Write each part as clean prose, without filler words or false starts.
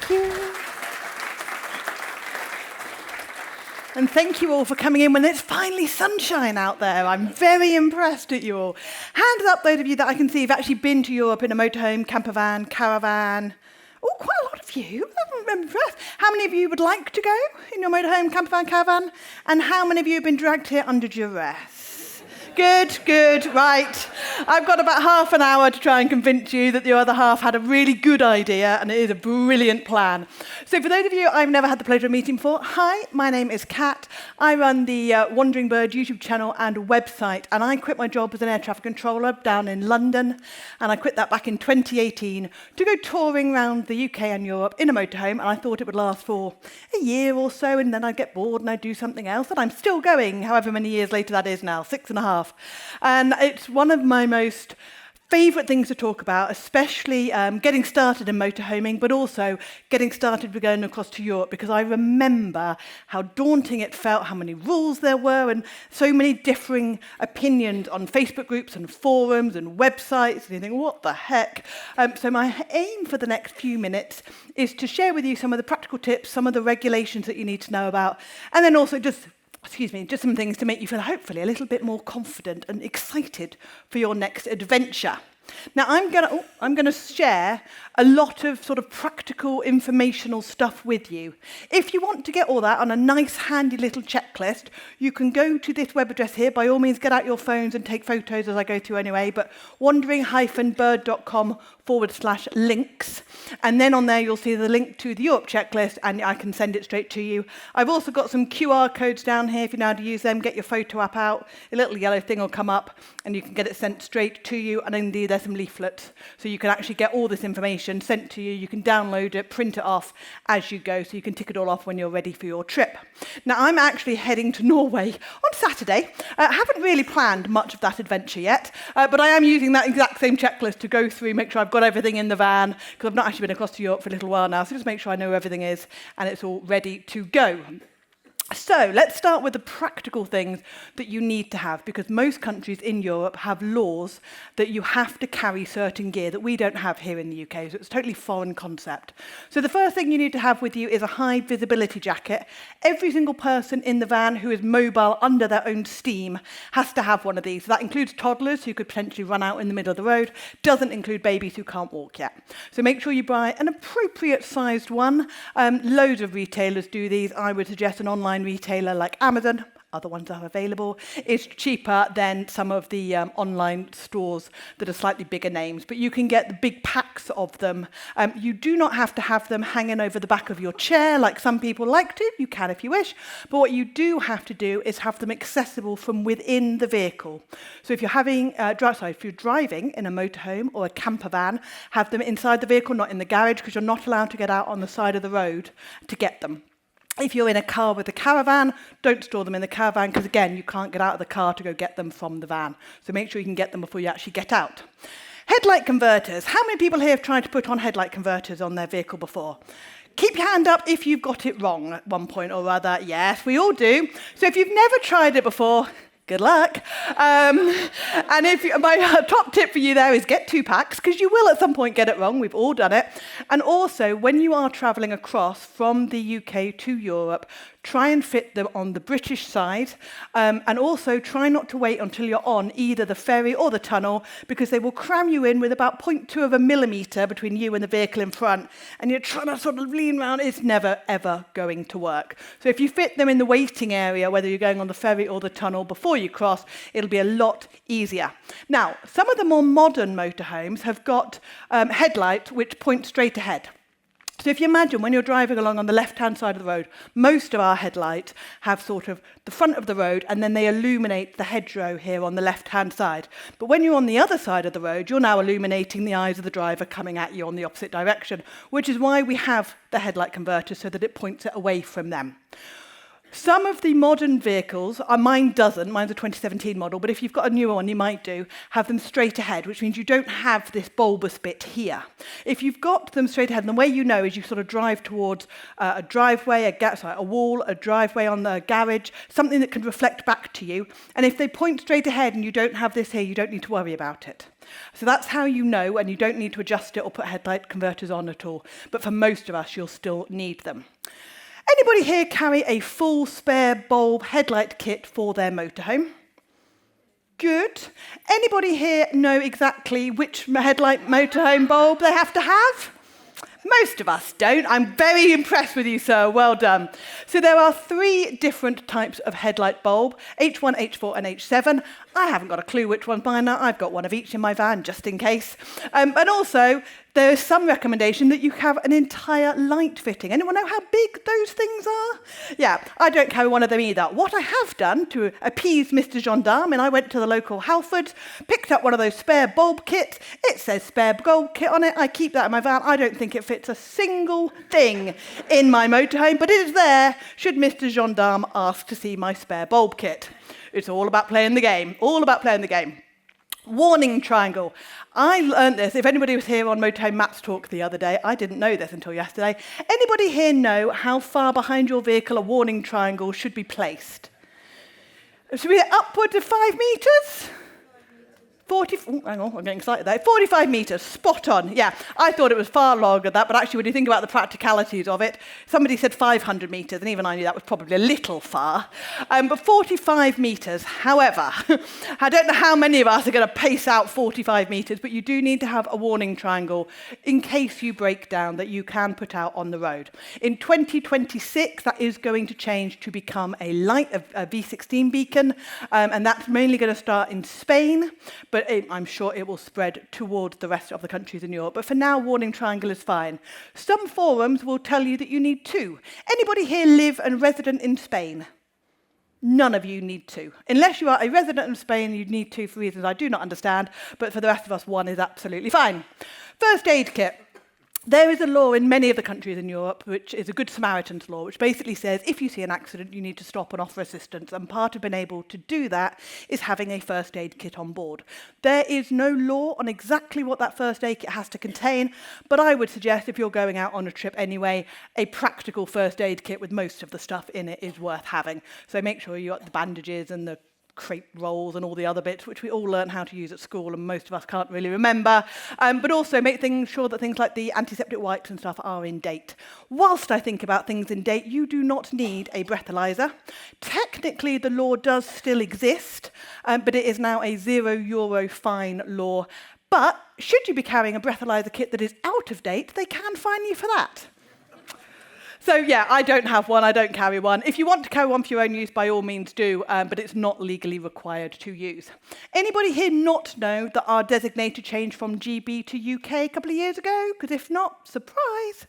Thank you. And thank you all for coming in when it's finally sunshine out there. I'm very impressed at you all. Hands up, those of you that I can see have actually been to Europe in a motorhome, campervan, caravan. Oh, quite a lot of you. I'm impressed. How many of you would like to go in your motorhome, campervan, caravan? And how many of you have been dragged here under duress? Good, right. I've got about half an hour to try and convince you that the other half had a really good idea, and it is a brilliant plan. So for those of you I've never had the pleasure of meeting before, hi, my name is Kat. I run the Wandering Bird YouTube channel and website, and I quit my job as an air traffic controller down in London, and I quit that back in 2018 to go touring around the UK and Europe in a motorhome, and I thought it would last for a year or so, and then I'd get bored and I'd do something else, and I'm still going, however many years later that is now, 6.5. And it's one of my most favourite things to talk about, especially getting started in motorhoming, but also getting started with going across to Europe, because I remember how daunting it felt, how many rules there were, and so many differing opinions on Facebook groups and forums and websites, and you think, what the heck? So my aim for the next few minutes is to share with you some of the practical tips, some of the regulations that you need to know about, and then also just some things to make you feel hopefully a little bit more confident and excited for your next adventure. Now, I'm going to share a lot of sort of practical, informational stuff with you. If you want to get all that on a nice, handy little checklist, you can go to this web address here. By all means, get out your phones and take photos as I go through anyway, but wandering-bird.com/links. And then on there, you'll see the link to the Europe checklist, and I can send it straight to you. I've also got some QR codes down here. If you know how to use them, get your photo app out. A little yellow thing will come up, and you can get it sent straight to you. And indeed, there's some leaflets, so you can actually get all this information sent to you. You can download it, print it off as you go, so you can tick it all off when you're ready for your trip. Now, I'm actually heading to Norway on Saturday. I haven't really planned much of that adventure yet, but I am using that exact same checklist to go through, make sure I've got everything in the van, because I've not actually been across to Europe for a little while now, so just make sure I know where everything is and it's all ready to go. So let's start with the practical things that you need to have, because most countries in Europe have laws that you have to carry certain gear that we don't have here in the UK, so it's a totally foreign concept. So the first thing you need to have with you is a high visibility jacket. Every single person in the van who is mobile under their own steam has to have one of these. So that includes toddlers who could potentially run out in the middle of the road, doesn't include babies who can't walk yet. So make sure you buy an appropriate sized one. Loads of retailers do these. I would suggest an online retailer like Amazon, other ones are available, is cheaper than some of the online stores that are slightly bigger names, but you can get the big packs of them. You do not have to have them hanging over the back of your chair like some people like to. You can if you wish, but what you do have to do is have them accessible from within the vehicle. So if you're if you're driving in a motorhome or a camper van, have them inside the vehicle, not in the garage, because you're not allowed to get out on the side of the road to get them. If you're in a car with a caravan, don't store them in the caravan, because again, you can't get out of the car to go get them from the van. So make sure you can get them before you actually get out. Headlight converters. How many people here have tried to put on headlight converters on their vehicle before? Keep your hand up if you've got it wrong at one point or other. Yes, we all do. So if you've never tried it before, good luck. And my top tip for you there is get 2 packs, because you will at some point get it wrong. We've all done it. And also, when you are travelling across from the UK to Europe, try and fit them on the British side, and also try not to wait until you're on either the ferry or the tunnel, because they will cram you in with about 0.2 of a millimetre between you and the vehicle in front, and you're trying to sort of lean around. It's never, ever going to work. So if you fit them in the waiting area, whether you're going on the ferry or the tunnel before you cross, it'll be a lot easier. Now, some of the more modern motorhomes have got headlights which point straight ahead. So if you imagine when you're driving along on the left-hand side of the road, most of our headlights have sort of the front of the road, and then they illuminate the hedgerow here on the left-hand side. But when you're on the other side of the road, you're now illuminating the eyes of the driver coming at you on the opposite direction, which is why we have the headlight converter, so that it points it away from them. Some of the modern vehicles, mine doesn't, mine's a 2017 model, but if you've got a newer one, you might have them straight ahead, which means you don't have this bulbous bit here. If you've got them straight ahead, and the way you know is you sort of drive towards a driveway, a wall, a driveway on the garage, something that can reflect back to you. And if they point straight ahead and you don't have this here, you don't need to worry about it. So that's how you know, and you don't need to adjust it or put headlight converters on at all. But for most of us, you'll still need them. Anybody here carry a full spare bulb headlight kit for their motorhome? Good. Anybody here know exactly which headlight motorhome bulb they have to have? Most of us don't. I'm very impressed with you, sir. Well done. So there are 3 different types of headlight bulb, H1, H4 and H7. I haven't got a clue which one's mine are. I've got one of each in my van, just in case. And also, there is some recommendation that you have an entire light fitting. Anyone know how big those things are? Yeah, I don't carry one of them either. What I have done to appease Mr. Gendarme, and I went to the local Halfords, picked up one of those spare bulb kits. It says spare bulb kit on it. I keep that in my van. I don't think it fits a single thing in my motorhome, but it is there should Mr. Gendarme ask to see my spare bulb kit. It's all about playing the game. All about playing the game. Warning triangle. I learned this. If anybody was here on Motorhome Maps Talk the other day, I didn't know this until yesterday. Anybody here know how far behind your vehicle a warning triangle should be placed? Should we be upwards of 5 metres? 40, hang on, I'm getting excited there. 45 metres, spot on. Yeah, I thought it was far longer than that, but actually when you think about the practicalities of it, somebody said 500 metres, and even I knew that was probably a little far. But 45 metres, however, I don't know how many of us are going to pace out 45 metres, but you do need to have a warning triangle in case you break down that you can put out on the road. In 2026, that is going to change to become a V16 beacon, and that's mainly going to start in Spain, but I'm sure it will spread towards the rest of the countries in Europe. But for now, warning triangle is fine. Some forums will tell you that you need 2. Anybody here live and resident in Spain? None of you need 2. Unless you are a resident of Spain, you need 2 for reasons I do not understand, but for the rest of us, 1 is absolutely fine. First aid kit. There is a law in many of the countries in Europe, which is a Good Samaritan's law, which basically says if you see an accident, you need to stop and offer assistance. And part of being able to do that is having a first aid kit on board. There is no law on exactly what that first aid kit has to contain, but I would suggest if you're going out on a trip anyway, a practical first aid kit with most of the stuff in it is worth having. So make sure you got the bandages and the crepe rolls and all the other bits, which we all learn how to use at school and most of us can't really remember. But also make sure that things like the antiseptic wipes and stuff are in date. Whilst I think about things in date, you do not need a breathalyzer. Technically, the law does still exist, but it is now a €0 fine law. But should you be carrying a breathalyzer kit that is out of date, they can fine you for that. So yeah, I don't have one, I don't carry one. If you want to carry one for your own use, by all means do, but it's not legally required to use. Anybody here not know that our designator changed from GB to UK a couple of years ago? Because if not, surprise.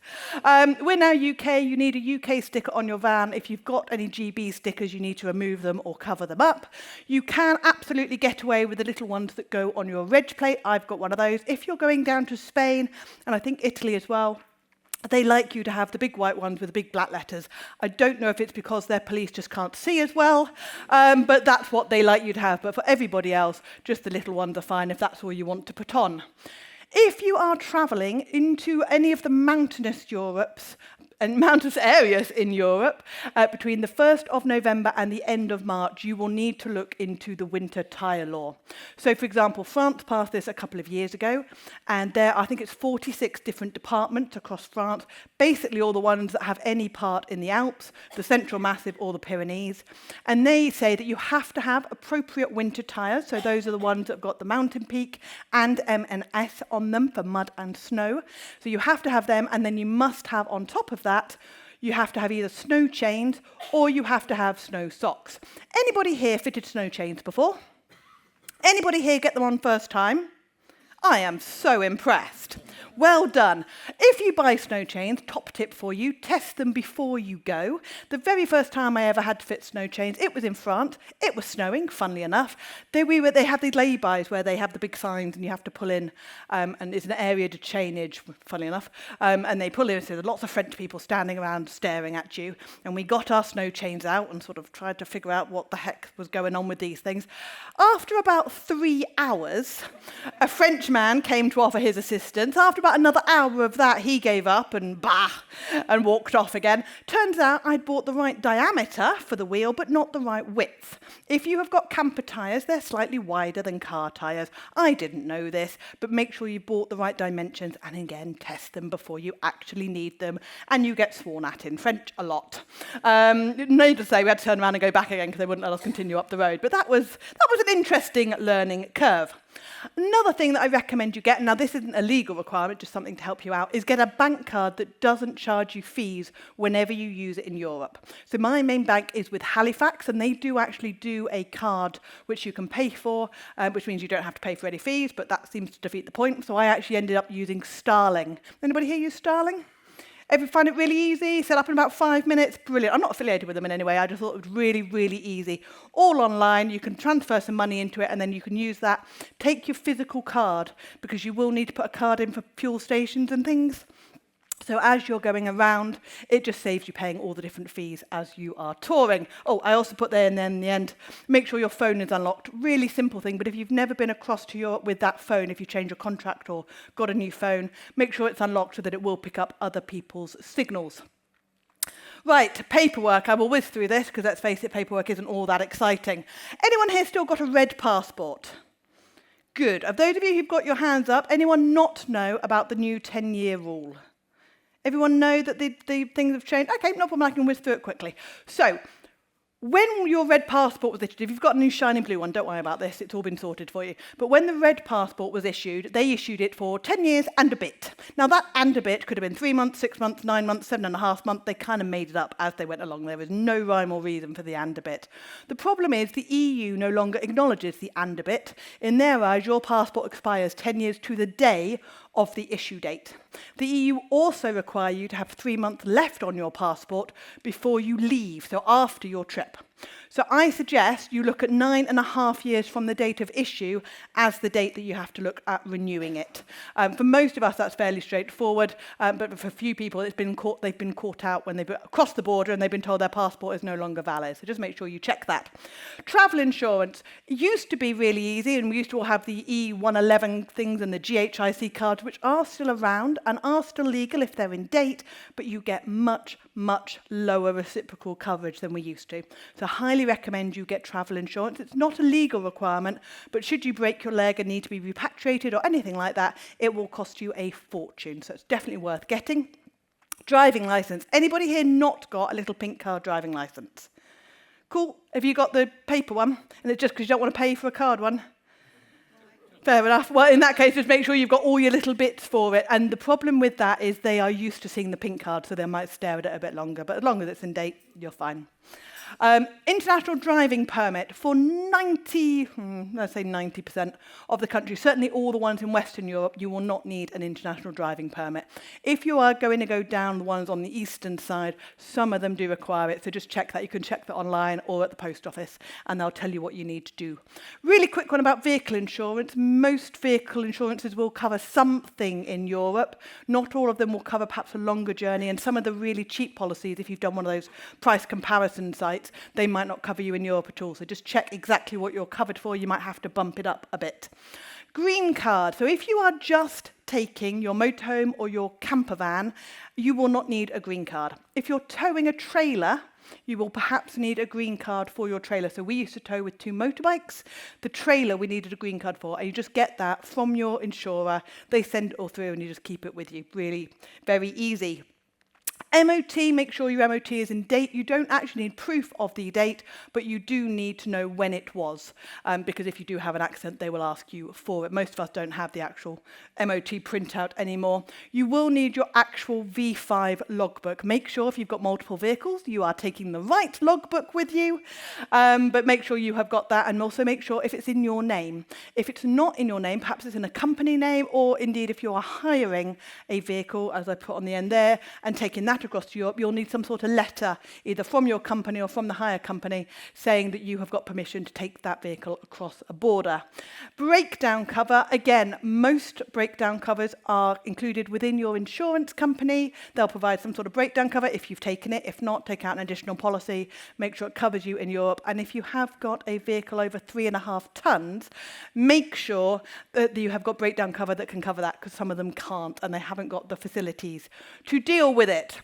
We're now UK, you need a UK sticker on your van. If you've got any GB stickers, you need to remove them or cover them up. You can absolutely get away with the little ones that go on your reg plate. I've got one of those. If you're going down to Spain, and I think Italy as well, they like you to have the big white ones with the big black letters. I don't know if it's because their police just can't see as well, but that's what they like you to have. But for everybody else, just the little ones are fine if that's all you want to put on. If you are travelling into any of the mountainous areas in Europe, between the 1st of November and the end of March, you will need to look into the winter tyre law. So, for example, France passed this a couple of years ago, and I think it's 46 different departments across France, basically all the ones that have any part in the Alps, the Central Massif or the Pyrenees, and they say that you have to have appropriate winter tyres, so those are the ones that have got the mountain peak and M&S on them for mud and snow. So you have to have them, and then you must have on top of that, you have to have either snow chains or you have to have snow socks. Anybody here fitted snow chains before? Anybody here get them on first time? I am so impressed. Well done. If you buy snow chains, top tip for you, test them before you go. The very first time I ever had to fit snow chains, it was in France. It was snowing, funnily enough. They have these lay-bys where they have the big signs and you have to pull in, and it's an area to chainage, funnily enough. And they pull in, so there's lots of French people standing around staring at you. And we got our snow chains out and sort of tried to figure out what the heck was going on with these things. After about 3 hours, a French man came to offer his assistance. After about another hour of that, he gave up and walked off again. Turns out I'd bought the right diameter for the wheel, but not the right width. If you have got camper tyres, they're slightly wider than car tyres. I didn't know this, but make sure you bought the right dimensions and again, test them before you actually need them. And you get sworn at in French a lot. Needless to say, we had to turn around and go back again because they wouldn't let us continue up the road. But that was an interesting learning curve. Another thing that I recommend you get, now this isn't a legal requirement, just something to help you out, is get a bank card that doesn't charge you fees whenever you use it in Europe. So my main bank is with Halifax, and they do actually do a card which you can pay for, which means you don't have to pay for any fees, but that seems to defeat the point. So I actually ended up using Starling. Anybody here use Starling? Ever find it really easy? Set up in about 5 minutes? Brilliant. I'm not affiliated with them in any way. I just thought it was really, really easy. All online. You can transfer some money into it and then you can use that. Take your physical card because you will need to put a card in for fuel stations and things. So as you're going around, it just saves you paying all the different fees as you are touring. Oh, I also put there and then in the end, make sure your phone is unlocked. Really simple thing, but if you've never been across to Europe with that phone, if you change your contract or got a new phone, make sure it's unlocked so that it will pick up other people's signals. Right, paperwork. I will whiz through this because let's face it, paperwork isn't all that exciting. Anyone here still got a red passport? Good. Of those of you who've got your hands up, anyone not know about the new 10-year rule? Everyone know that the things have changed? Okay, no problem, I can whiz through it quickly. So, when your red passport was issued, if you've got a new shiny blue one, don't worry about this, it's all been sorted for you. But when the red passport was issued, they issued it for 10 years and a bit. Now that and a bit could have been 3 months, 6 months, 9 months, 7.5 months. They kind of made it up as they went along. There was no rhyme or reason for the and a bit. The problem is the EU no longer acknowledges the and a bit. In their eyes, your passport expires 10 years to the day of the issue date. The EU also require you to have 3 months left on your passport before you leave, so after your trip. So I suggest you look at 9.5 years from the date of issue as the date that you have to look at renewing it. For most of us, that's fairly straightforward, but for a few people, they've been caught out when they've crossed the border and they've been told their passport is no longer valid. So just make sure you check that. Travel insurance used to be really easy, and we used to all have the E111 things and the GHIC cards, which are still around and are still legal if they're in date, but you get much, much lower reciprocal coverage than we used to. So I highly recommend you get travel insurance. It's not a legal requirement, but should you break your leg and need to be repatriated or anything like that, it will cost you a fortune. So it's definitely worth getting. Driving license. Anybody here not got a little pink card driving license? Cool. Have you got the paper one? And it's just because you don't want to pay for a card one? Fair enough. Well, in that case, just make sure you've got all your little bits for it. And the problem with that is they are used to seeing the pink card, so they might stare at it a bit longer. But as long as it's in date, you're fine. International driving permit for 90% of the country, certainly all the ones in Western Europe, you will not need an international driving permit. If you are going to go down the ones on the eastern side, some of them do require it, so just check that. You can check that online or at the post office, and they'll tell you what you need to do. Really quick one about vehicle insurance. Most vehicle insurances will cover something in Europe. Not all of them will cover perhaps a longer journey, and some of the really cheap policies, if you've done one of those price comparison sites, they might not cover you in Europe at all. So just check exactly what you're covered for. You might have to bump it up a bit. Green card. So if you are just taking your motorhome or your campervan, you will not need a green card. If you're towing a trailer, you will perhaps need a green card for your trailer. So we used to tow with 2 motorbikes. The trailer we needed a green card for, and you just get that from your insurer. They send it all through and you just keep it with you. Really very easy. MOT, make sure your MOT is in date. You don't actually need proof of the date, but you do need to know when it was, because if you do have an accident, they will ask you for it. Most of us don't have the actual MOT printout anymore. You will need your actual V5 logbook. Make sure if you've got multiple vehicles, you are taking the right logbook with you, but make sure you have got that, and also make sure if it's in your name. If it's not in your name, perhaps it's in a company name, or indeed if you are hiring a vehicle, as I put on the end there, and taking that across to Europe, you'll need some sort of letter, either from your company or from the hire company, saying that you have got permission to take that vehicle across a border. Breakdown cover, again, most breakdown covers are included within your insurance company. They'll provide some sort of breakdown cover if you've taken it. If not, take out an additional policy, make sure it covers you in Europe. And if you have got a vehicle over 3.5 tons, make sure that you have got breakdown cover that can cover that, because some of them can't and they haven't got the facilities to deal with it.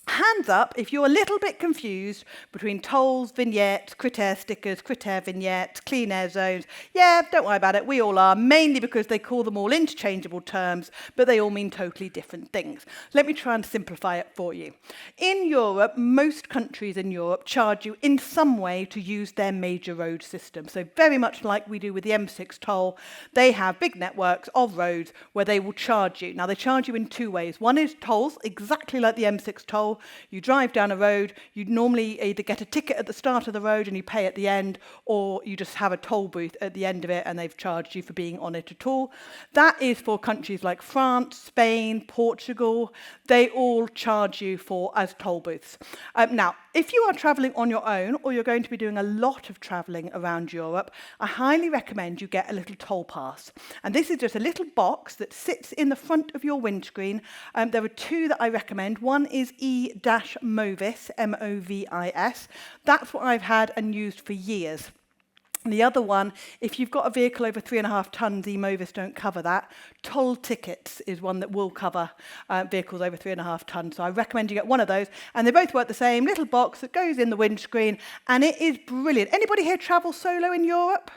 Hands up if you're a little bit confused between tolls, vignettes, crit-air stickers, crit-air vignettes, clean air zones. Yeah, don't worry about it, we all are, mainly because they call them all interchangeable terms, but they all mean totally different things. Let me try and simplify it for you. In Europe, most countries in Europe charge you in some way to use their major road system. So very much like we do with the M6 toll, they have big networks of roads where they will charge you. Now, they charge you in two ways. One is tolls, exactly like the M6 toll. You drive down a road, you normally either get a ticket at the start of the road and you pay at the end, or you just have a toll booth at the end of it and they've charged you for being on it at all. That is for countries like France, Spain, Portugal. They all charge you for as toll booths. Now, if you are travelling on your own, or you're going to be doing a lot of travelling around Europe, I highly recommend you get a little toll pass. And this is just a little box that sits in the front of your windscreen. There are two that I recommend. One is E-Movis, M-O-V-I-S. That's what I've had and used for years. The other one, if you've got a vehicle over 3.5 tons, E-Movis don't cover that. Toll Tickets is one that will cover vehicles over 3.5 tons. So I recommend you get one of those. And they both work the same, little box that goes in the windscreen, and it is brilliant. Anybody here travel solo in Europe?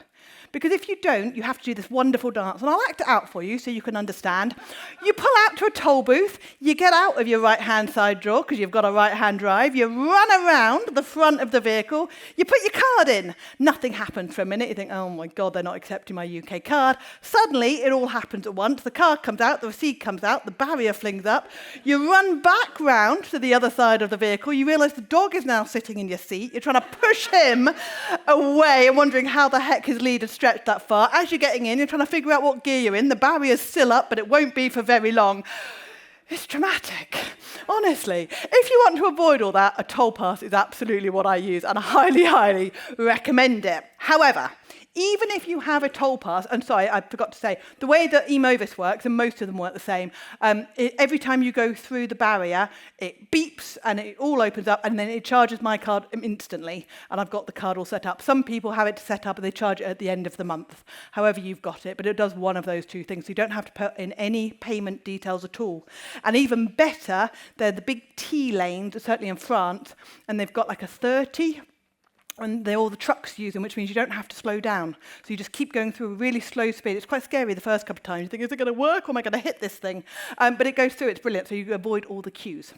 Because if you don't, you have to do this wonderful dance. And I'll act it out for you so you can understand. You pull out to a toll booth, you get out of your right-hand side drawer because you've got a right-hand drive, you run around the front of the vehicle, you put your card in. Nothing happens for a minute. You think, oh my God, they're not accepting my UK card. Suddenly, it all happens at once. The card comes out, the receipt comes out, the barrier flings up. You run back round to the other side of the vehicle. You realise the dog is now sitting in your seat. You're trying to push him away and wondering how the heck his lead has stretched that far. As you're getting in, you're trying to figure out what gear you're in. The barrier's still up, but it won't be for very long. It's dramatic, honestly. If you want to avoid all that, a toll pass is absolutely what I use, and I highly, highly recommend it. However, even if you have a toll pass, and sorry, I forgot to say, the way that E-Movis works, and most of them work the same, every time you go through the barrier, it beeps and it all opens up, and then it charges my card instantly, and I've got the card all set up. Some people have it set up and they charge it at the end of the month, however you've got it, but it does one of those two things, so you don't have to put in any payment details at all. And even better, they're the big T lanes, certainly in France, and they've got like a 30, and they're all the trucks use them, which means you don't have to slow down. So you just keep going through a really slow speed. It's quite scary the first couple of times. You think, is it going to work, or am I going to hit this thing? But it goes through. It's brilliant, so you avoid all the queues.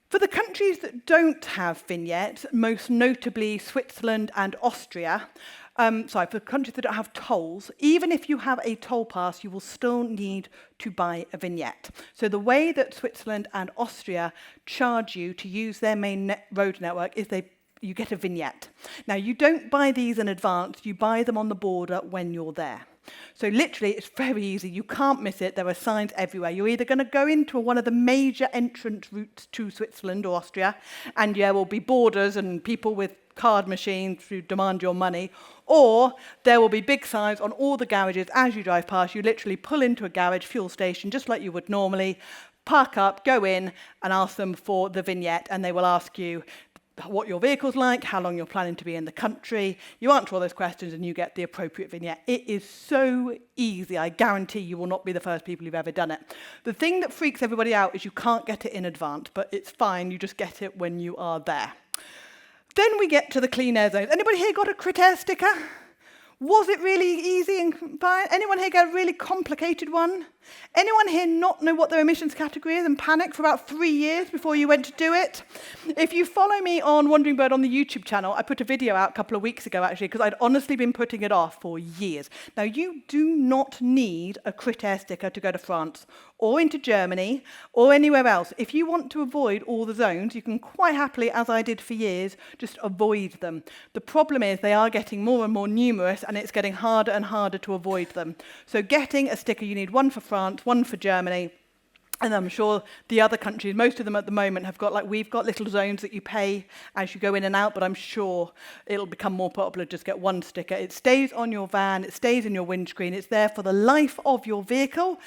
For the countries that don't have vignettes, most notably Switzerland and Austria, for countries that don't have tolls, even if you have a toll pass, you will still need to buy a vignette. So the way that Switzerland and Austria charge you to use their main road network is you get a vignette. Now, you don't buy these in advance, you buy them on the border when you're there. So literally, it's very easy. You can't miss it. There are signs everywhere. You're either going to go into one of the major entrance routes to Switzerland or Austria, and there will be borders and people with card machines who demand your money, or there will be big signs on all the garages as you drive past. You literally pull into a garage, fuel station, just like you would normally, park up, go in, and ask them for the vignette, and they will ask you what your vehicle's like, how long you're planning to be in the country. You answer all those questions and you get the appropriate vignette. It is so easy. I guarantee you will not be the first people who've ever done it. The thing that freaks everybody out is you can't get it in advance, but it's fine. You just get it when you are there. Then we get to the clean air zones. Anybody here got a crit-air sticker? Was it really easy and fine? Anyone here got a really complicated one? Anyone here not know what their emissions category is and panic for about 3 years before you went to do it? If you follow me on Wandering Bird on the YouTube channel, I put a video out a couple of weeks ago, actually, because I'd honestly been putting it off for years. Now, you do not need a Crit Air sticker to go to France or into Germany or anywhere else. If you want to avoid all the zones, you can quite happily, as I did for years, just avoid them. The problem is they are getting more and more numerous, and it's getting harder and harder to avoid them. So getting a sticker, you need one for France, one for Germany, and I'm sure the other countries, most of them at the moment have got, like we've got little zones that you pay as you go in and out, but I'm sure it'll become more popular to just get one sticker. It stays on your van, it stays in your windscreen, it's there for the life of your vehicle,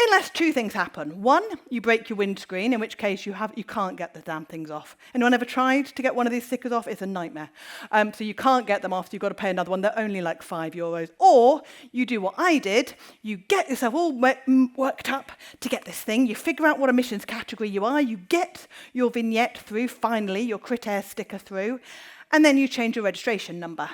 unless two things happen. One, you break your windscreen, in which case you can't get the damn things off. Anyone ever tried to get one of these stickers off? It's a nightmare. So you can't get them off, so you've got to pay another one. They're only like €5. Or you do what I did, you get yourself all worked up to get this thing, you figure out what emissions category you are, you get your vignette through, finally, your Crit Air sticker through, and then you change your registration number.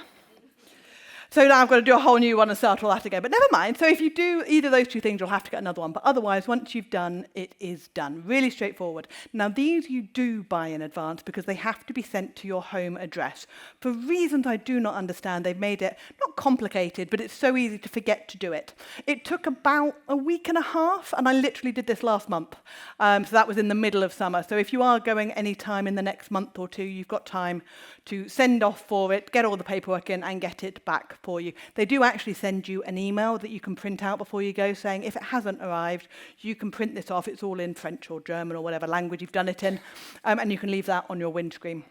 So now I've got to do a whole new one and start all that again. But never mind. So if you do either of those two things, you'll have to get another one. But otherwise, once you've done, it is done. Really straightforward. Now, these you do buy in advance because they have to be sent to your home address. For reasons I do not understand, they've made it not complicated, but it's so easy to forget to do it. It took about a week and a half, and I literally did this last month. So that was in the middle of summer. So if you are going any time in the next month or two, you've got time to send off for it, get all the paperwork in, and get it back for you. They do actually send you an email that you can print out before you go saying if it hasn't arrived, you can print this off. It's all in French or German or whatever language you've done it in, and you can leave that on your windscreen.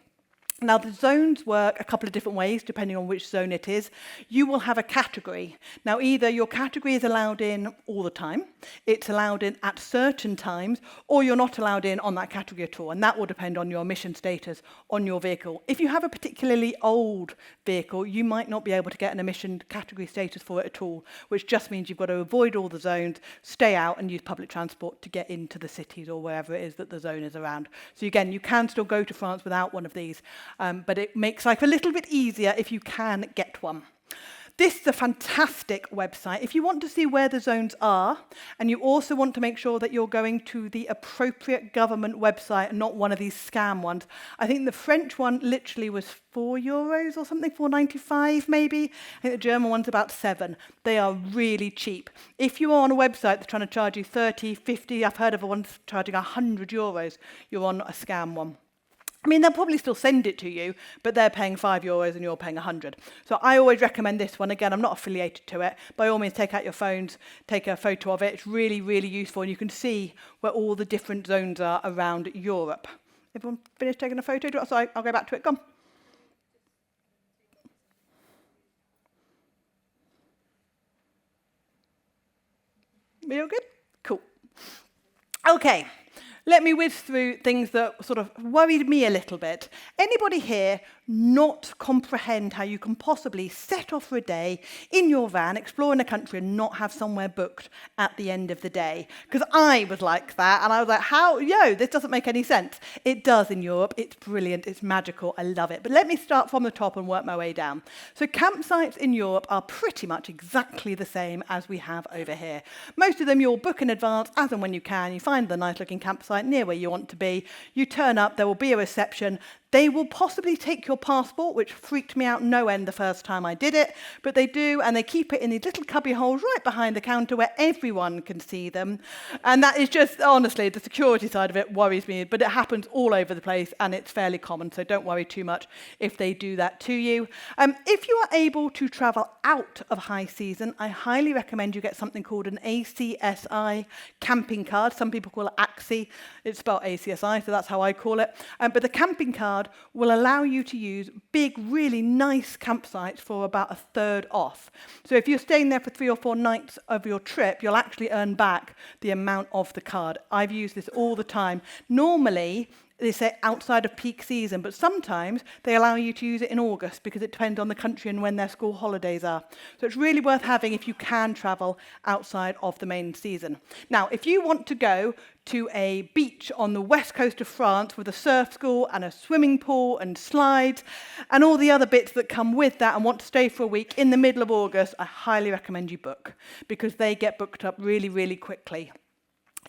Now, the zones work a couple of different ways, depending on which zone it is. You will have a category. Now, either your category is allowed in all the time, it's allowed in at certain times, or you're not allowed in on that category at all, and that will depend on your emission status on your vehicle. If you have a particularly old vehicle, you might not be able to get an emission category status for it at all, which just means you've got to avoid all the zones, stay out, and use public transport to get into the cities or wherever it is that the zone is around. So again, you can still go to France without one of these. But it makes life a little bit easier if you can get one. This is a fantastic website. If you want to see where the zones are, and you also want to make sure that you're going to the appropriate government website and not one of these scam ones, I think the French one literally was €4 or something, 4.95 maybe. I think the German one's about 7. They are really cheap. If you are on a website that's trying to charge you 30, 50, I've heard of ones charging €100, you're on a scam one. I mean, they'll probably still send it to you, but they're paying €5 and you're paying 100. So I always recommend this one. Again, I'm not affiliated to it. By all means, take out your phones, take a photo of it. It's really, really useful, and you can see where all the different zones are around Europe. Everyone finished taking a photo? Sorry, I'll go back to it. Go on. We all good? Cool. Okay. Let me whiz through things that sort of worried me a little bit. Anybody here not comprehend how you can possibly set off for a day in your van, exploring a country, and not have somewhere booked at the end of the day? Because I was like that, and I was like, this doesn't make any sense. It does in Europe. It's brilliant. It's magical. I love it. But let me start from the top and work my way down. So campsites in Europe are pretty much exactly the same as we have over here. Most of them you'll book in advance as and when you can. You find the nice-looking campsite near where you want to be. You turn up. There will be a reception. They will possibly take your passport, which freaked me out no end the first time I did it, but they do, and they keep it in these little cubby holes right behind the counter where everyone can see them. And that is just, honestly, the security side of it worries me, but it happens all over the place, and it's fairly common, so don't worry too much if they do that to you. If you are able to travel out of high season, I highly recommend you get something called an ACSI camping card. Some people call it ACSI. It's spelled ACSI, so that's how I call it. But the camping card will allow you to use big, really nice campsites for about a third off. So if you're staying there for 3 or 4 nights of your trip, you'll actually earn back the amount of the card. I've used this all the time. Normally, they say outside of peak season, but sometimes they allow you to use it in August because it depends on the country and when their school holidays are. So it's really worth having if you can travel outside of the main season. Now, if you want to go to a beach on the west coast of France with a surf school and a swimming pool and slides and all the other bits that come with that and want to stay for a week in the middle of August, I highly recommend you book because they get booked up really, really quickly.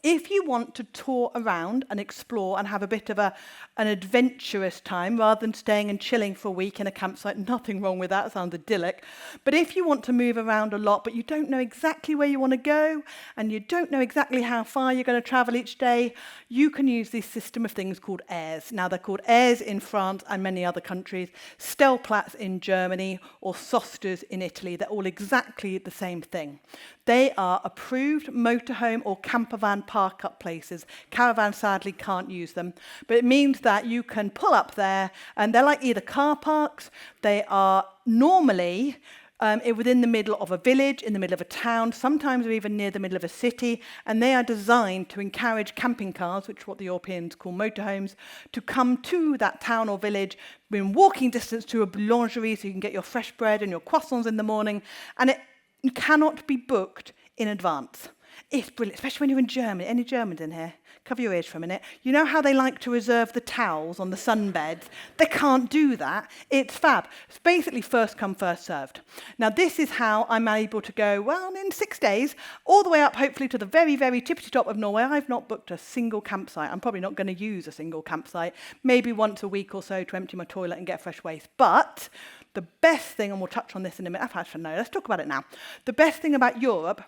If you want to tour around and explore and have a bit of an adventurous time rather than staying and chilling for a week in a campsite, nothing wrong with that, sounds idyllic. But if you want to move around a lot, but you don't know exactly where you want to go and you don't know exactly how far you're going to travel each day, you can use this system of things called airs. Now, they're called airs in France and many other countries, Stellplatz in Germany or Sosters in Italy. They're all exactly the same thing. They are approved motorhome or campervan park-up places. Caravan sadly can't use them, but it means that you can pull up there, and they're like either car parks. They are normally within the middle of a village, in the middle of a town, sometimes they're even near the middle of a city, and they are designed to encourage camping cars, which is what the Europeans call motorhomes, to come to that town or village in walking distance to a boulangerie so you can get your fresh bread and your croissants in the morning, and it cannot be booked in advance. It's brilliant, especially when you're in Germany. Any Germans in here? Cover your ears for a minute. You know how they like to reserve the towels on the sunbeds? They can't do that. It's fab. It's basically first come, first served. Now, this is how I'm able to go, well, in 6 days, all the way up, hopefully, to the very, very tippity top of Norway. I've not booked a single campsite. I'm probably not going to use a single campsite, maybe once a week or so to empty my toilet and get fresh waste. But the best thing, and we'll touch on this in a minute, let's talk about it now. The best thing about Europe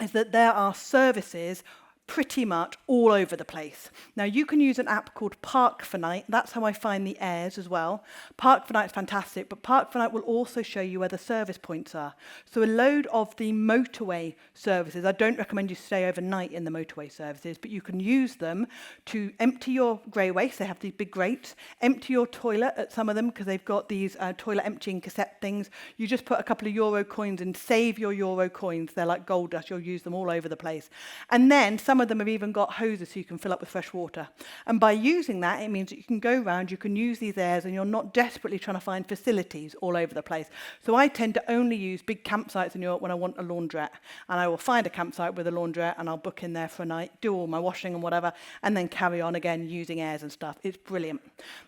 is that there are services pretty much all over the place. Now, you can use an app called Park for Night. That's how I find the airs as well. Park for Night's fantastic, but Park for Night will also show you where the service points are. So a load of the motorway services, I don't recommend you stay overnight in the motorway services, but you can use them to empty your grey waste. They have these big grates. Empty your toilet at some of them because they've got these toilet emptying cassette things. You just put a couple of euro coins and save your euro coins. They're like gold dust. You'll use them all over the place. And then some of them have even got hoses so you can fill up with fresh water. And by using that, it means that you can go around, you can use these airs, and you're not desperately trying to find facilities all over the place. So I tend to only use big campsites in Europe when I want a laundrette. And I will find a campsite with a laundrette, and I'll book in there for a night, do all my washing and whatever, and then carry on again using airs and stuff. It's brilliant.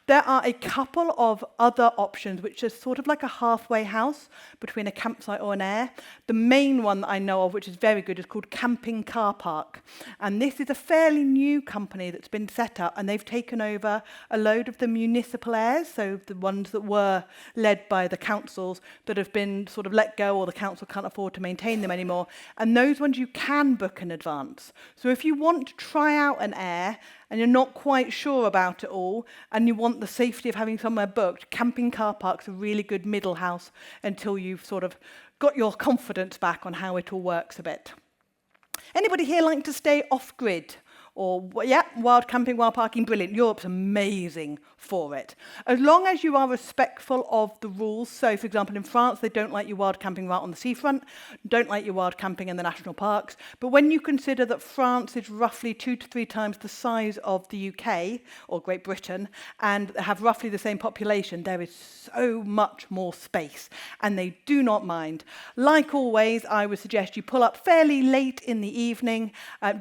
There are a couple of other options, which is sort of like a halfway house between a campsite or an air. The main one that I know of, which is very good, is called Camping Car Park. And this is a fairly new company that's been set up, and they've taken over a load of the municipal airs, so the ones that were led by the councils that have been sort of let go or the council can't afford to maintain them anymore. And those ones you can book in advance. So if you want to try out an air and you're not quite sure about it all and you want the safety of having somewhere booked, Camping Car Park's a really good middle house until you've sort of got your confidence back on how it all works a bit. Anybody here like to stay off-grid? Or, yeah, wild camping, wild parking, brilliant. Europe's amazing for it. As long as you are respectful of the rules. So, for example, in France, they don't like you wild camping right on the seafront, don't like you wild camping in the national parks. But when you consider that France is roughly 2 to 3 times the size of the UK, or Great Britain, and have roughly the same population, there is so much more space, and they do not mind. Like always, I would suggest you pull up fairly late in the evening.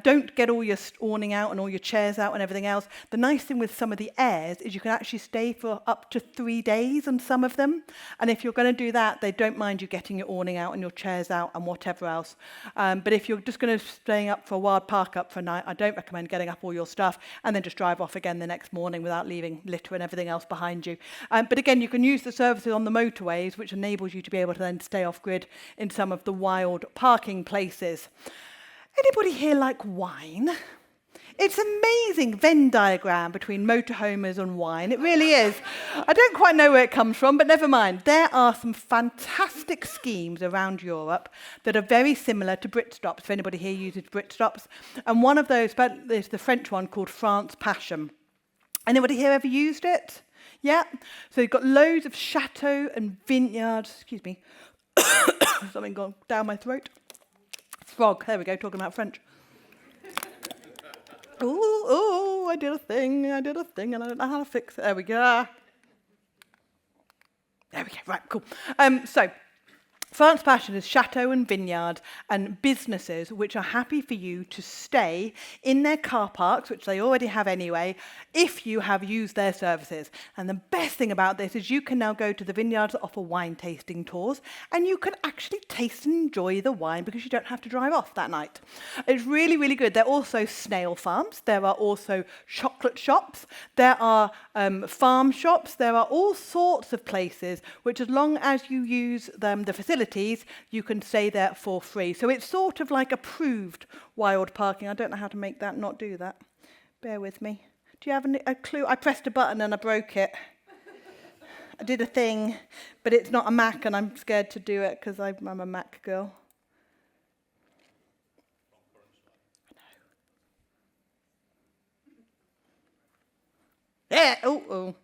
Don't get all your awning out and all your chairs out and everything else. The nice thing with some of the airs is you can actually stay for up to 3 days on some of them. And if you're going to do that, they don't mind you getting your awning out and your chairs out and whatever else. But if you're just going to stay up for a wild park up for a night, I don't recommend getting up all your stuff and then just drive off again the next morning without leaving litter and everything else behind you. But again, you can use the services on the motorways, which enables you to be able to then stay off grid in some of the wild parking places. Anybody here like wine? It's an amazing Venn diagram between motorhomers and wine. It really is. I don't quite know where it comes from, but never mind. There are some fantastic schemes around Europe that are very similar to Britstops, if anybody here uses Britstops. And one of those is the French one called France Passion. Anybody here ever used it? Yeah? So you've got loads of chateaux and vineyards. Excuse me. Something gone down my throat. Frog. There we go, talking about French. Ooh, ooh. I did a thing, and I don't know how to fix it. There we go. There we go, right, cool. So, France Passion is chateau and vineyard and businesses which are happy for you to stay in their car parks, which they already have anyway, if you have used their services. And the best thing about this is you can now go to the vineyards that offer wine tasting tours, and you can actually taste and enjoy the wine because you don't have to drive off that night. It's really, really good. There are also snail farms. There are also chocolate shops. There are farm shops. There are all sorts of places which, as long as you use the facilities, you can stay there for free. So it's sort of like approved wild parking. I don't know how to make that not do that. Bear with me. Do you have a clue? I pressed a button and I broke it. I did a thing, but it's not a Mac and I'm scared to do it because I'm a Mac girl. Yeah, that'll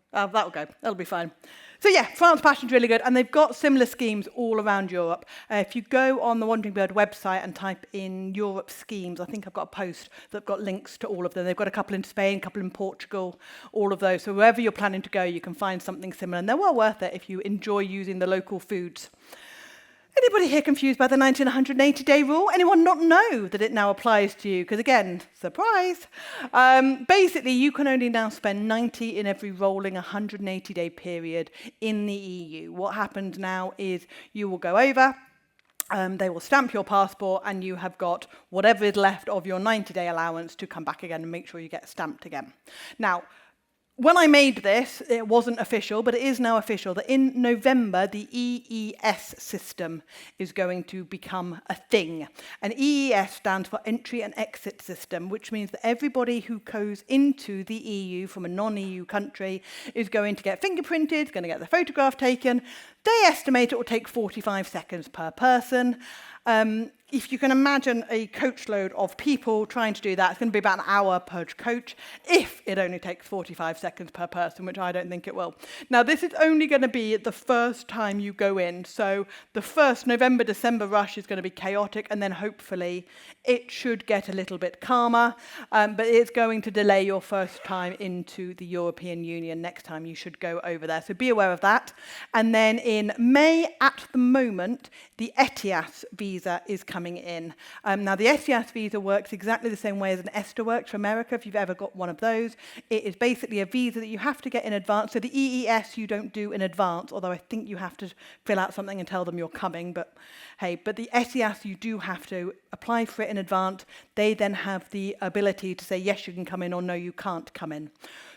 go. That'll be fine. So yeah, France Passion's really good, and they've got similar schemes all around Europe. If you go on the Wandering Bird website and type in Europe schemes, I think I've got a post that's got links to all of them. They've got a couple in Spain, a couple in Portugal, all of those. So wherever you're planning to go, you can find something similar, and they're well worth it if you enjoy using the local foods. Anybody here confused by the 180-day rule? Anyone not know that it now applies to you? Because again, surprise. Basically, you can only now spend 90 in every rolling 180-day period in the EU. What happens now is you will go over, they will stamp your passport, and you have got whatever is left of your 90-day allowance to come back again and make sure you get stamped again. Now, when I made this, it wasn't official, but it is now official that in November, the EES system is going to become a thing. And EES stands for Entry and Exit System, which means that everybody who goes into the EU from a non-EU country is going to get fingerprinted, going to get the photograph taken. They estimate it will take 45 seconds per person. If you can imagine a coachload of people trying to do that, it's going to be about an hour per coach, if it only takes 45 seconds per person, which I don't think it will. Now, this is only going to be the first time you go in, so the first November-December rush is going to be chaotic, and then hopefully it should get a little bit calmer, but it's going to delay your first time into the European Union. Next time you should go over there, so be aware of that. And then in May, at the moment, the ETIAS visa is coming in. Now, the ETIAS visa works exactly the same way as an ESTA works for America, if you've ever got one of those. It is basically a visa that you have to get in advance. So the EES you don't do in advance, although I think you have to fill out something and tell them you're coming. But hey, but the ETIAS you do have to apply for it in advance. They then have the ability to say, yes, you can come in, or no, you can't come in.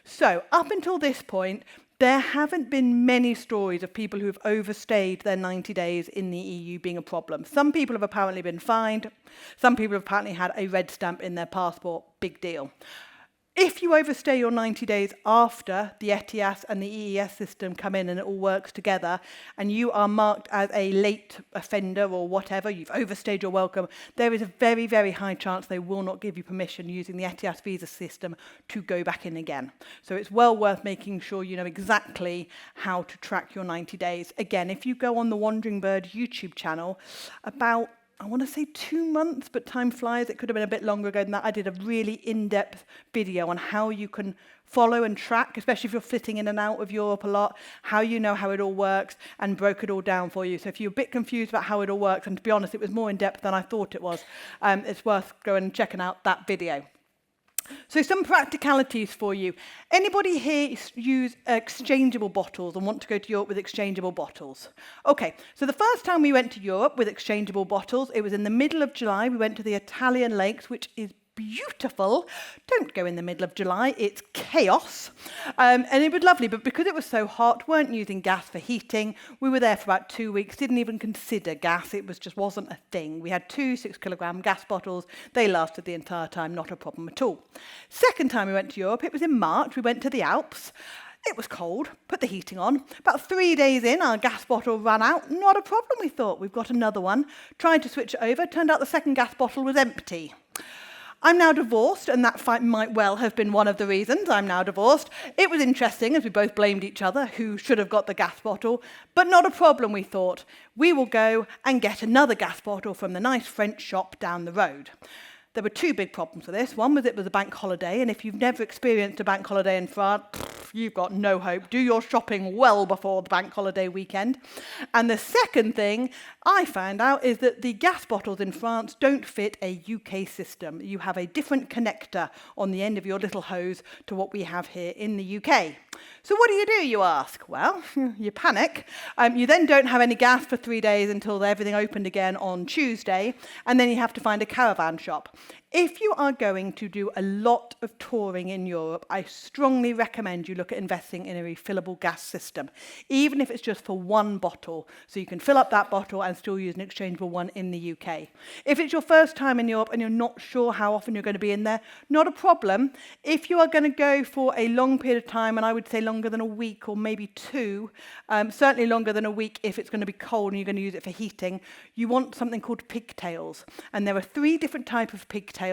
So up until this point, there haven't been many stories of people who have overstayed their 90 days in the EU being a problem. Some people have apparently been fined. Some people have apparently had a red stamp in their passport. Big deal. If you overstay your 90 days after the ETIAS and the EES system come in and it all works together, and you are marked as a late offender or whatever, you've overstayed your welcome, there is a very, very high chance they will not give you permission using the ETIAS visa system to go back in again. So it's well worth making sure you know exactly how to track your 90 days. Again, if you go on the Wandering Bird YouTube channel, about I want to say 2 months, but time flies. It could have been a bit longer ago than that. I did a really in-depth video on how you can follow and track, especially if you're flitting in and out of Europe a lot, how you know how it all works, and broke it all down for you. So if you're a bit confused about how it all works, and to be honest, it was more in-depth than I thought it was, it's worth going and checking out that video. So some practicalities for you. Anybody here use exchangeable bottles and want to go to Europe with exchangeable bottles? Okay, so the first time we went to Europe with exchangeable bottles, it was in the middle of July. We went to the Italian lakes, which is beautiful. Don't go in the middle of July, it's chaos. And it was lovely, but because it was so hot, weren't using gas for heating. We were there for about 2 weeks, didn't even consider gas. It just wasn't a thing. We had 2 6-kilogram gas bottles. They lasted the entire time, not a problem at all. Second time we went to Europe, it was in March. We went to the Alps. It was cold, put the heating on. About 3 days in, our gas bottle ran out. Not a problem, we thought. We've got another one. Tried to switch it over. Turned out the second gas bottle was empty. I'm now divorced, and that might well have been one of the reasons I'm now divorced. It was interesting, as we both blamed each other, who should have got the gas bottle, but not a problem, we thought. We will go and get another gas bottle from the nice French shop down the road. There were two big problems with this. One was it was a bank holiday, and if you've never experienced a bank holiday in France, you've got no hope. Do your shopping well before the bank holiday weekend. And the second thing I found out is that the gas bottles in France don't fit a UK system. You have a different connector on the end of your little hose to what we have here in the UK. So what do, you ask? Well, you panic. You then don't have any gas for 3 days until everything opened again on Tuesday, and then you have to find a caravan shop. If you are going to do a lot of touring in Europe, I strongly recommend you look at investing in a refillable gas system, even if it's just for one bottle, so you can fill up that bottle and still use an exchangeable one in the UK. If it's your first time in Europe and you're not sure how often you're going to be in there, not a problem. If you are going to go for a long period of time, and I would say longer than a week or maybe two, certainly longer than a week if it's going to be cold and you're going to use it for heating, you want something called pigtails. And there are 3 different types of pigtails.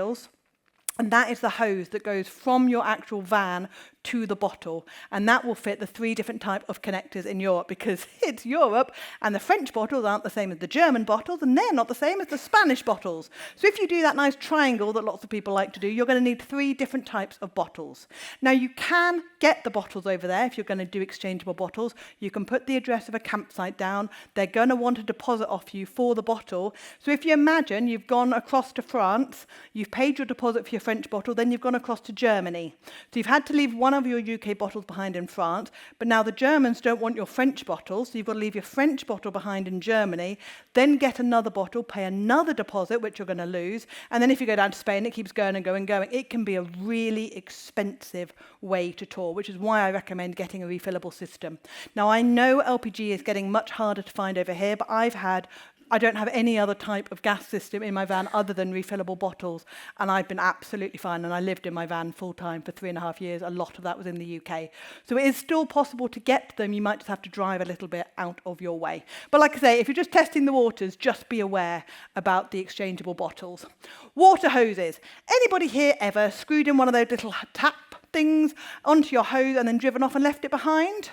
And that is the hose that goes from your actual van to the bottle, and that will fit the 3 different type of connectors in Europe, because it's Europe and the French bottles aren't the same as the German bottles, and they're not the same as the Spanish bottles. So if you do that nice triangle that lots of people like to do, you're going to need 3 different types of bottles. Now you can get the bottles over there if you're going to do exchangeable bottles. You can put the address of a campsite down. They're going to want a deposit off you for the bottle. So if you imagine you've gone across to France, you've paid your deposit for your French bottle, then you've gone across to Germany. So you've had to leave one of your UK bottles behind in France, but now the Germans don't want your French bottles, so you've got to leave your French bottle behind in Germany, then get another bottle, pay another deposit, which you're going to lose, and then if you go down to Spain, it keeps going and going and going. It can be a really expensive way to tour, which is why I recommend getting a refillable system. Now, I know LPG is getting much harder to find over here, but I don't have any other type of gas system in my van other than refillable bottles, and I've been absolutely fine, and I lived in my van full-time for 3.5 years. A lot of that was in the UK. So it is still possible to get them. You might just have to drive a little bit out of your way. But like I say, if you're just testing the waters, just be aware about the exchangeable bottles. Water hoses. Anybody here ever screwed in one of those little tap things onto your hose and then driven off and left it behind?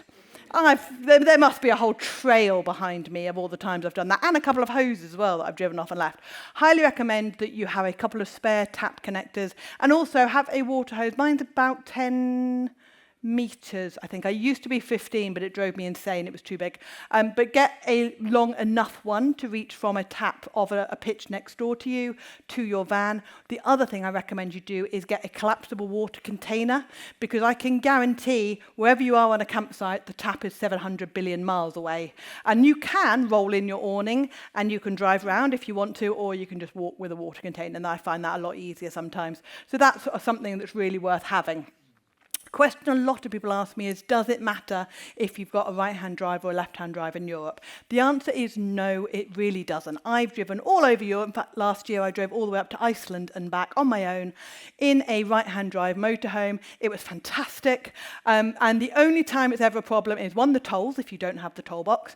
There must be a whole trail behind me of all the times I've done that, and a couple of hoses as well that I've driven off and left. Highly recommend that you have a couple of spare tap connectors, and also have a water hose. Mine's about 10 meters, I think. I used to be 15, but it drove me insane. It was too big. But get a long enough one to reach from a tap of a pitch next door to you to your van. The other thing I recommend you do is get a collapsible water container, because I can guarantee wherever you are on a campsite, the tap is 700 billion miles away. And you can roll in your awning and you can drive around if you want to, or you can just walk with a water container. And I find that a lot easier sometimes. So that's something that's really worth having. Question a lot of people ask me is, does it matter if you've got a right-hand drive or a left-hand drive in Europe? The answer is no, it really doesn't. I've driven all over Europe. In fact, last year I drove all the way up to Iceland and back on my own in a right-hand drive motorhome. It was fantastic. And the only time it's ever a problem is, one, the tolls, if you don't have the toll box.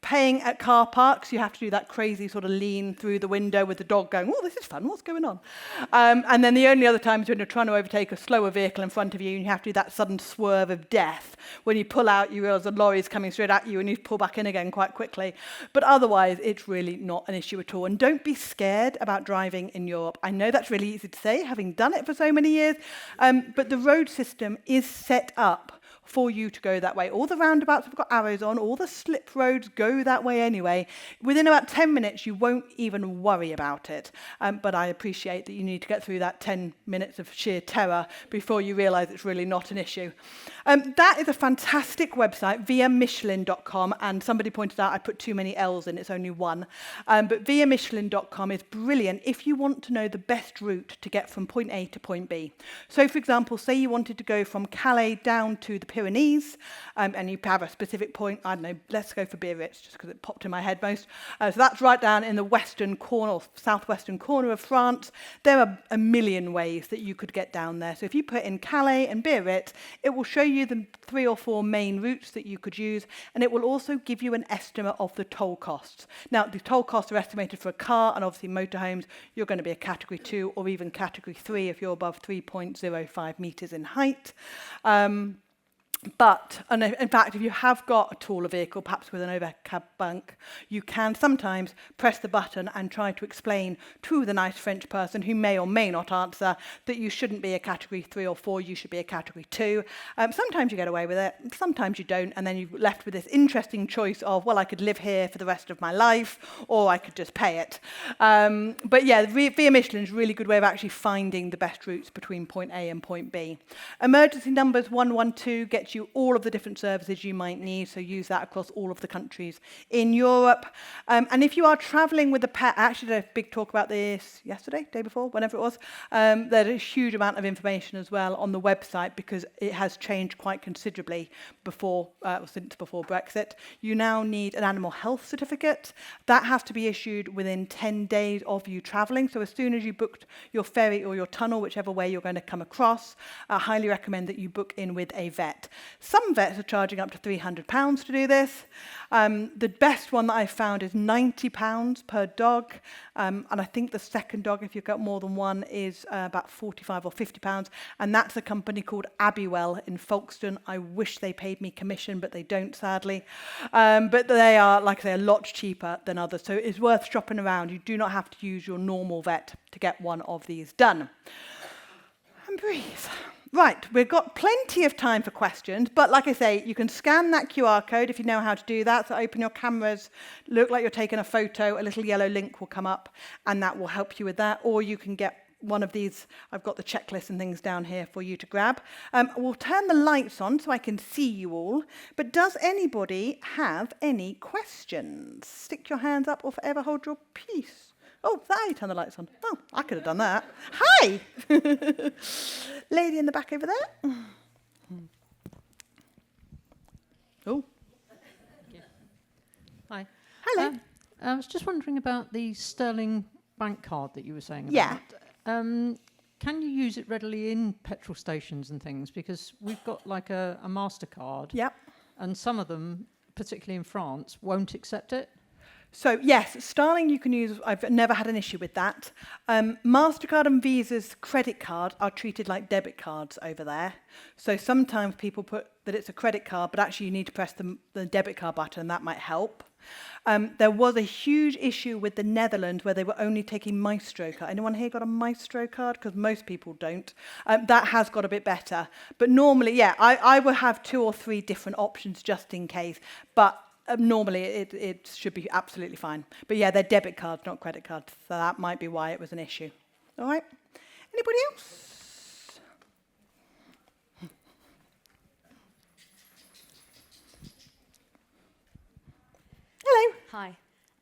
Paying at car parks, you have to do that crazy sort of lean through the window with the dog going, oh, this is fun, what's going on? And then the only other time is when you're trying to overtake a slower vehicle in front of you, and you have to do that sudden swerve of death. When you pull out, you realise the lorry's coming straight at you, and you pull back in again quite quickly. But otherwise, it's really not an issue at all. And don't be scared about driving in Europe. I know that's really easy to say, having done it for so many years, but the road system is set up for you to go that way. All the roundabouts have got arrows on, all the slip roads go that way anyway. Within about 10 minutes, you won't even worry about it. But I appreciate that you need to get through that 10 minutes of sheer terror before you realise it's really not an issue. That is a fantastic website, viamichelin.com, and somebody pointed out I put too many L's in, it's only one. But viamichelin.com is brilliant if you want to know the best route to get from point A to point B. So, for example, say you wanted to go from Calais down to the Pyrenees, and you have a specific point, I don't know, let's go for Biarritz, just because it popped in my head most. So that's right down in the western corner, or southwestern corner of France. There are a million ways that you could get down there. So if you put in Calais and Biarritz, it will show you the 3 or 4 main routes that you could use, and it will also give you an estimate of the toll costs. Now, the toll costs are estimated for a car, and obviously motorhomes, you're going to be a category 2 or even category 3 if you're above 3.05 metres in height. But, and in fact, if you have got a taller vehicle, perhaps with an overhead cab bunk, you can sometimes press the button and try to explain to the nice French person who may or may not answer that you shouldn't be a category 3 or 4, you should be a category 2. Sometimes you get away with it, sometimes you don't, and then you're left with this interesting choice of, well, I could live here for the rest of my life, or I could just pay it. But yeah, Via Michelin is a really good way of actually finding the best routes between point A and point B. Emergency numbers 112 gets you all of the different services you might need, so use that across all of the countries in Europe. And if you are travelling with a pet, I actually did a big talk about this yesterday, day before, whenever it was. There's a huge amount of information as well on the website because it has changed quite considerably since before Brexit. You now need an animal health certificate. That has to be issued within 10 days of you travelling. So as soon as you booked your ferry or your tunnel, whichever way you're going to come across, I highly recommend that you book in with a vet. Some vets are charging up to £300 to do this. The best one that I found is £90 per dog. And I think the second dog, if you've got more than one, is about £45 or £50. And that's a company called Abbywell in Folkestone. I wish they paid me commission, but they don't, sadly. But they are, like I say, a lot cheaper than others. So it's worth shopping around. You do not have to use your normal vet to get one of these done. And breathe. Right, we've got plenty of time for questions, but like I say, you can scan that QR code if you know how to do that. So open your cameras, look like you're taking a photo, a little yellow link will come up, and that will help you with that. Or you can get one of these, I've got the checklist and things down here for you to grab. We'll turn the lights on so I can see you all, but does anybody have any questions? Stick your hands up or forever hold your peace. Oh, there you turn the lights on. Oh, I could have done that. Hi! Lady in the back over there. Oh. Hi. Hello. I was just wondering about the Sterling bank card that you were saying about. Yeah. Can you use it readily in petrol stations and things? Because we've got like a MasterCard. Yep. And some of them, particularly in France, won't accept it. So yes, Starling you can use, I've never had an issue with that. MasterCard and Visa's credit card are treated like debit cards over there. So sometimes people put that it's a credit card, but actually you need to press the debit card button, and that might help. There was a huge issue with the Netherlands where they were only taking Maestro card. Anyone here got a Maestro card? Because most people don't. That has got a bit better. But normally, yeah, I will have 2 or 3 different options just in case. But normally, it should be absolutely fine. But yeah, they're debit cards, not credit cards. So that might be why it was an issue. All right. Anybody else? Hello. Hi.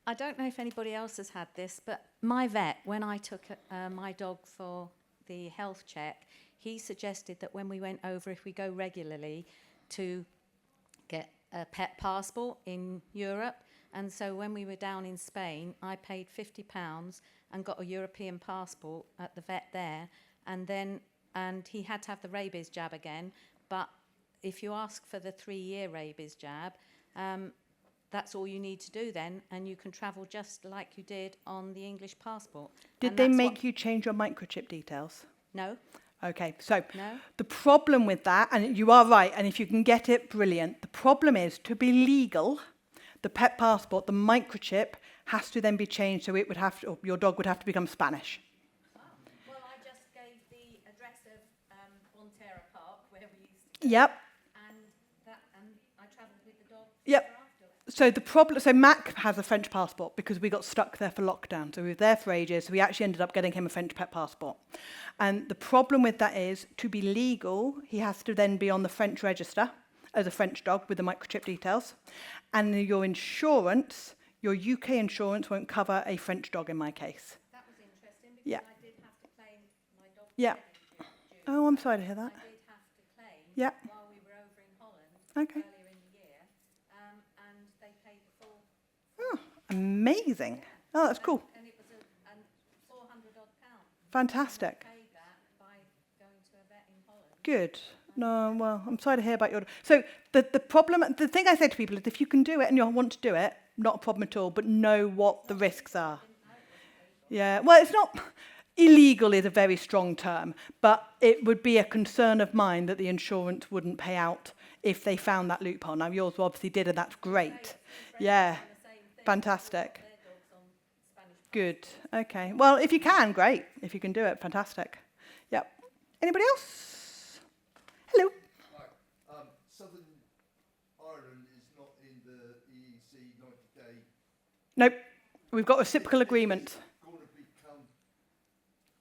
I don't know if anybody else has had this, but my vet, when I took my dog for the health check, he suggested that when we went over, if we go regularly, to get a pet passport in Europe. And so when we were down in Spain, I paid £50 and got a European passport at the vet there. And he had to have the rabies jab again. But if you ask for the 3-year rabies jab, that's all you need to do then, and you can travel just like you did on the English passport. Did they make you change your microchip details? No. Okay, so No. the problem with that, and you are right, and if you can get it, brilliant. The problem is, to be legal, the pet passport, the microchip, has to then be changed, so it would have to, or your dog would have to become Spanish. Well, I just gave the address of Bonterra Park, where we used to go. Yep. And I travelled with the dog. Yep. So Mac has a French passport because we got stuck there for lockdown. So we were there for ages. So we actually ended up getting him a French pet passport. And the problem with that is, to be legal, he has to then be on the French register as a French dog with the microchip details. And your insurance, your UK insurance won't cover a French dog in my case. That was interesting because Yeah. I did have to claim my dog. Yeah. Oh, I'm sorry to hear that. I did have to claim Yeah. while we were over in Holland Okay. earlier in the year, and they paid the full. Oh, amazing. Oh, that's cool. And it was a £400 odd pound. Fantastic. Paid that by going to a vet in Holland. Good. No, well, I'm sorry to hear about your... So the problem, the thing I say to people is if you can do it and you want to do it, not a problem at all, but know what the risks are. Yeah, well, it's not... illegal is a very strong term, but it would be a concern of mine that the insurance wouldn't pay out if they found that loophole. Now, yours obviously did, and that's great. Yeah, fantastic. Good. Okay. Well, if you can, great. If you can do it, fantastic. Yep. Anybody else? Hello. Hi. Southern Ireland is not in the EEC 90-day. Nope. We've got a reciprocal agreement. Going to become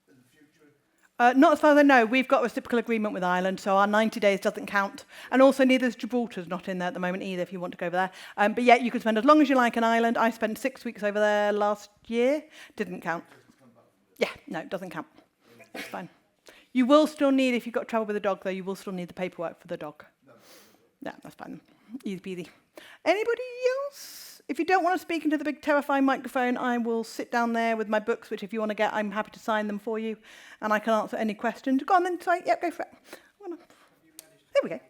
in the future. Not as far as I know. We've got a reciprocal agreement with Ireland, so our 90 days doesn't count. And also neither is Gibraltar's not in there at the moment either if you want to go over there. But yeah, you can spend as long as you like in Ireland. I spent 6 weeks over there last year. Didn't count. Yeah, no, it doesn't count. It's fine. You will still need, if you've got trouble with a dog, though, you will still need the paperwork for the dog. No, that's fine. Easy peasy. Anybody else? If you don't want to speak into the big terrifying microphone, I will sit down there with my books, which if you want to get, I'm happy to sign them for you, and I can answer any questions. Go on then, sorry, yep, go for it. There we go.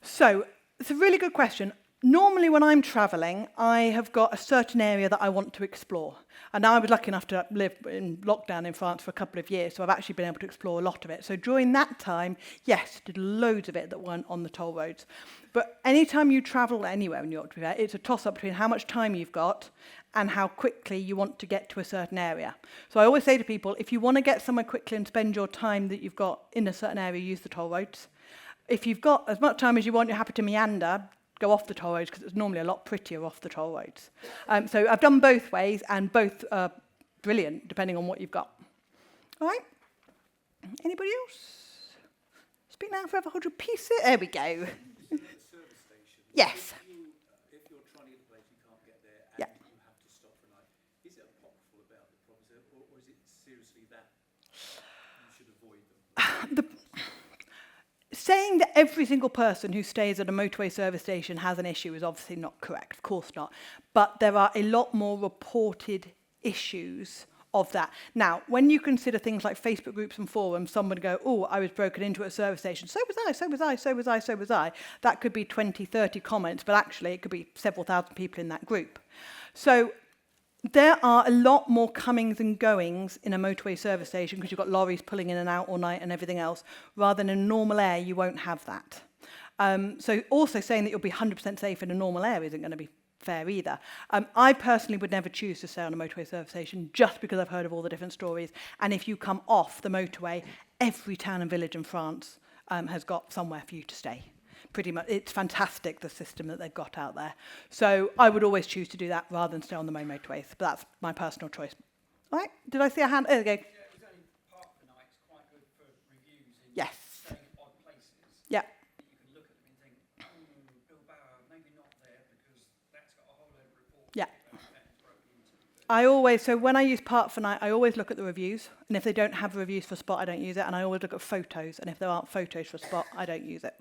So, it's a really good question. Normally when I'm travelling, I have got a certain area that I want to explore. And I was lucky enough to live in lockdown in France for a couple of years, so I've actually been able to explore a lot of it. So during that time, yes, did loads of it that weren't on the toll roads. But anytime you travel anywhere in Europe, it's a toss-up between how much time you've got and how quickly you want to get to a certain area. So I always say to people, if you want to get somewhere quickly and spend your time that you've got in a certain area, use the toll roads. If you've got as much time as you want, you're happy to meander, go off the toll roads, because it's normally a lot prettier off the toll roads. So I've done both ways, and both are brilliant, depending on what you've got. All right? Anybody else? Speak now, forever hold your peace. There we go. Yes. If you're trying to get a place, you can't get there, and Yeah. you have to stop for a night. Is it apocryphal about the problems, or is it seriously that you should avoid them? Saying that every single person who stays at a motorway service station has an issue is obviously not correct, of course not. But there are a lot more reported issues of that. Now, when you consider things like Facebook groups and forums, someone would go, oh, I was broken into at a service station. So was I, so was I, so was I, so was I. That could be 20, 30 comments, but actually it could be several thousand people in that group. So there are a lot more comings and goings in a motorway service station because you've got lorries pulling in and out all night and everything else. Rather than in normal air, you won't have that. So also saying that you'll be 100% safe in a normal air isn't going to be fair either. I personally would never choose to stay on a motorway service station just because I've heard of all the different stories. And if you come off the motorway, every town and village in France has got somewhere for you to stay. Pretty much, it's fantastic, the system that they've got out there. So I would always choose to do that rather than stay on the main motorways, but that's my personal choice. All right, did I see a hand? There we go. Yeah, it was only part of the night. It's quite good for reviews in Yes. staying at odd places. Yeah. You can look at them and think, Bilbao, maybe not there because that's got a whole load of reports. Yeah. That is broken into. So when I use Park for Night, I always look at the reviews, and if they don't have reviews for Spot, I don't use it, and I always look at photos, and if there aren't photos for Spot, I don't use it.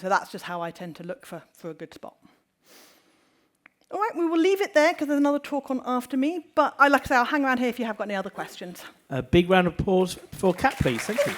So that's just how I tend to look for a good spot. All right, we will leave it there because there's another talk on after me, but like I say, I'll hang around here if you have got any other questions. A big round of applause for Kat, please. Thank you.